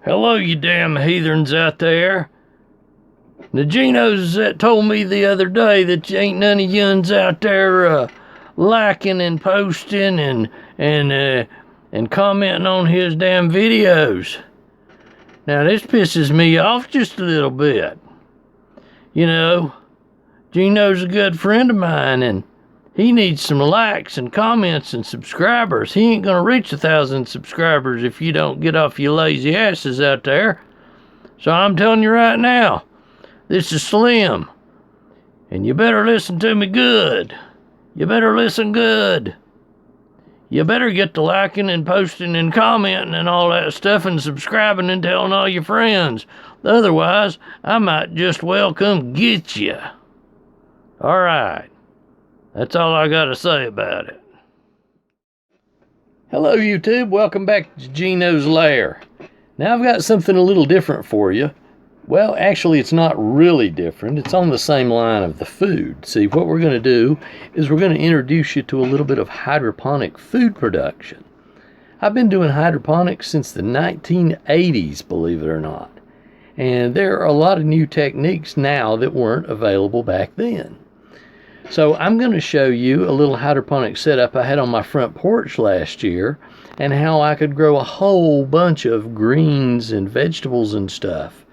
Hello, you damn heathens out there. The Genos that told me the other day that you ain't none of yuns out there liking and posting and commenting on his damn videos. Now this pisses me off just a little bit. You know, Geno's a good friend of mine and he needs some likes and comments and subscribers. He ain't gonna reach 1,000 subscribers if you don't get off your lazy asses out there. So I'm telling you right now, this is Slim. And you better listen to me good. You better listen good. You better get to liking and posting and commenting and all that stuff and subscribing and telling all your friends. Otherwise, I might just well come get you. All right. That's all I got to say about it. Hello, YouTube. Welcome back to Genos Lair. Now I've got something a little different for you. Well, actually, it's not really different. It's on the same line of the food. See, what we're going to do is we're going to introduce you to a little bit of hydroponic food production. I've been doing hydroponics since the 1980s, believe it or not. And there are a lot of new techniques now that weren't available back then. So I'm going to show you a little hydroponic setup I had on my front porch last year and how I could grow a whole bunch of greens and vegetables and stuff.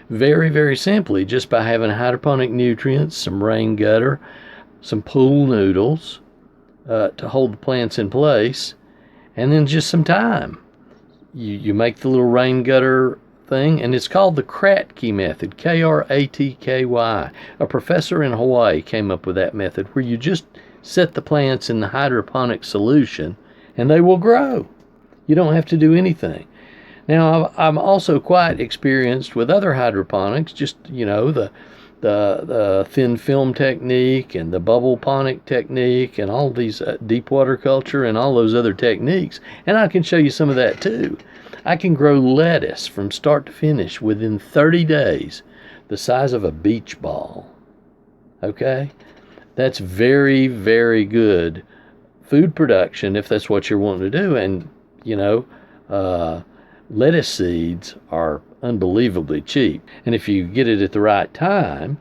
Very, very simply, just by having hydroponic nutrients, some rain gutter, some pool noodles to hold the plants in place, and then just some time. You make the little rain gutter thing, and it's called the Kratky method, Kratky. A professor in Hawaii came up with that method where you just set the plants in the hydroponic solution and they will grow. You don't have to do anything. Now, I'm also quite experienced with other hydroponics, just, you know, the thin film technique and the bubble ponic technique and all these deep water culture and all those other techniques. And I can show you some of that too. I can grow lettuce from start to finish within 30 days, the size of a beach ball. Okay? That's very, very good food production if that's what you're wanting to do. And, you know, lettuce seeds are unbelievably cheap. And if you get it at the right time,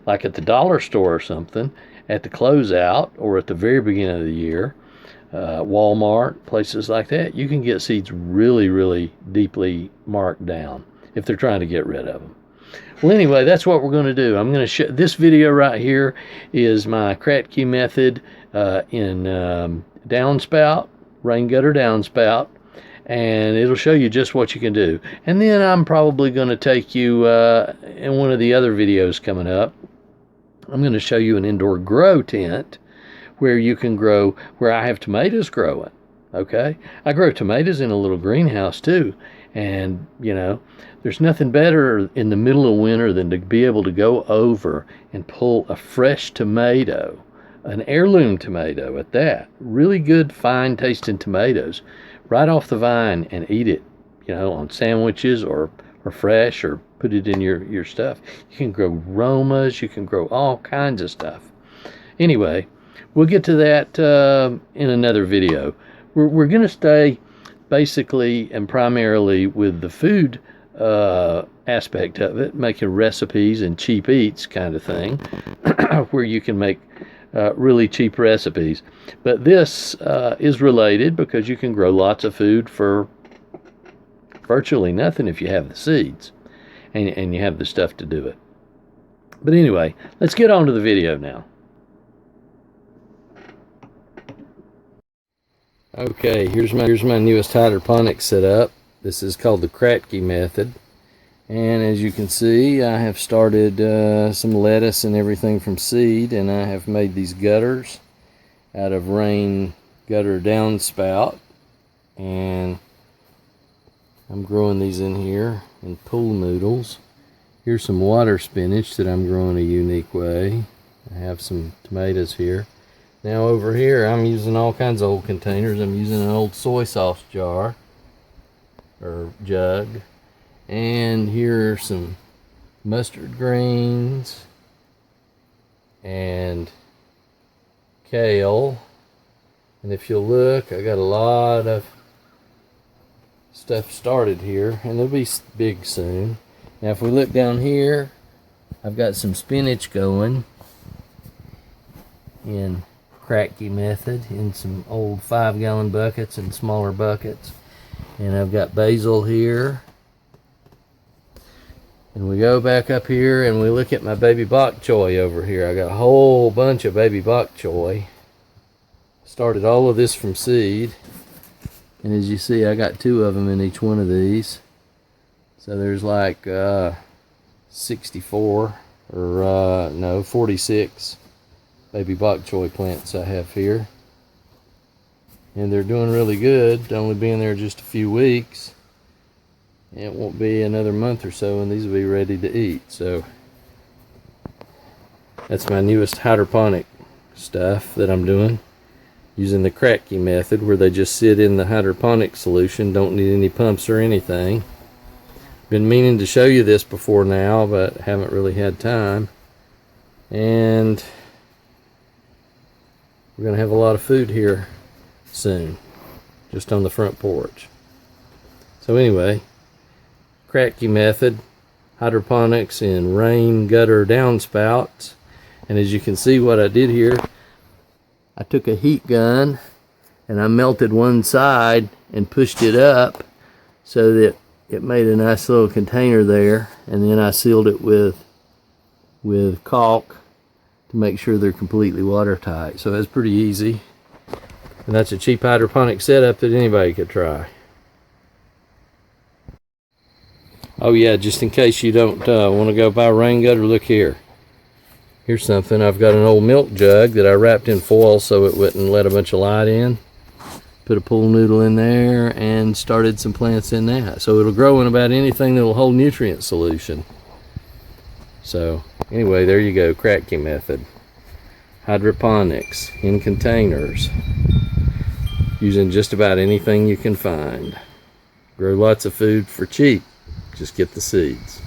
like at the dollar store or something, at the closeout or at the very beginning of the year, Walmart, places like that, you can get seeds really, really deeply marked down if they're trying to get rid of them. Well, anyway, that's what we're going to do. I'm going to show this video right here is my Kratky method in downspout, rain gutter downspout, and it'll show you just what you can do. And then I'm probably going to take you in one of the other videos coming up. I'm going to show you an indoor grow tent where you can grow, where I have tomatoes growing, okay? I grow tomatoes in a little greenhouse too, and, you know, there's nothing better in the middle of winter than to be able to go over and pull a fresh tomato, an heirloom tomato at that, really good, fine-tasting tomatoes, right off the vine and eat it, you know, on sandwiches or fresh, or put it in your stuff. You can grow Romas, you can grow all kinds of stuff. Anyway, we'll get to that in another video. We're going to stay basically and primarily with the food aspect of it, making recipes and cheap eats kind of thing, where you can make really cheap recipes. But this is related because you can grow lots of food for virtually nothing if you have the seeds and you have the stuff to do it. But anyway, let's get on to the video now. Okay, here's my newest hydroponic setup. This is called the Kratky method. And as you can see, I have started some lettuce and everything from seed, and I have made these gutters out of rain gutter downspout. And I'm growing these in here in pool noodles. Here's some water spinach that I'm growing a unique way. I have some tomatoes here. Now over here I'm using all kinds of old containers. I'm using an old soy sauce jar or jug. And here are some mustard greens and kale. And if you'll look, I got a lot of stuff started here, and they'll be big soon. Now if we look down here, I've got some spinach going in Kratky method in some old 5-gallon buckets and smaller buckets. And I've got basil here. And we go back up here and we look at my baby bok choy over here. I got a whole bunch of baby bok choy. Started all of this from seed. And as you see, I got 2 of them in each one of these. So there's like 64 or no, 46 baby bok choy plants I have here. And they're doing really good, only being there just a few weeks. It won't be another month or so and these will be ready to eat. So that's my newest hydroponic stuff that I'm doing, using the Kratky method, where they just sit in the hydroponic solution, don't need any pumps or anything. Been meaning to show you this before now, but haven't really had time. And we're gonna have a lot of food here soon, just on the front porch. So anyway, Kratky method, hydroponics in rain gutter downspouts. And as you can see, what I did here, I took a heat gun and I melted one side and pushed it up so that it made a nice little container there, and then I sealed it with caulk to make sure they're completely watertight. So that's pretty easy, and that's a cheap hydroponic setup that anybody could try. Oh yeah, just in case you don't want to go buy a rain gutter, look here. Here's something. I've got an old milk jug that I wrapped in foil so it wouldn't let a bunch of light in. Put a pool noodle in there and started some plants in that. So it'll grow in about anything that'll hold nutrient solution. So anyway, there you go, Kratky method. Hydroponics in containers, using just about anything you can find. Grow lots of food for cheap. Just get the seeds.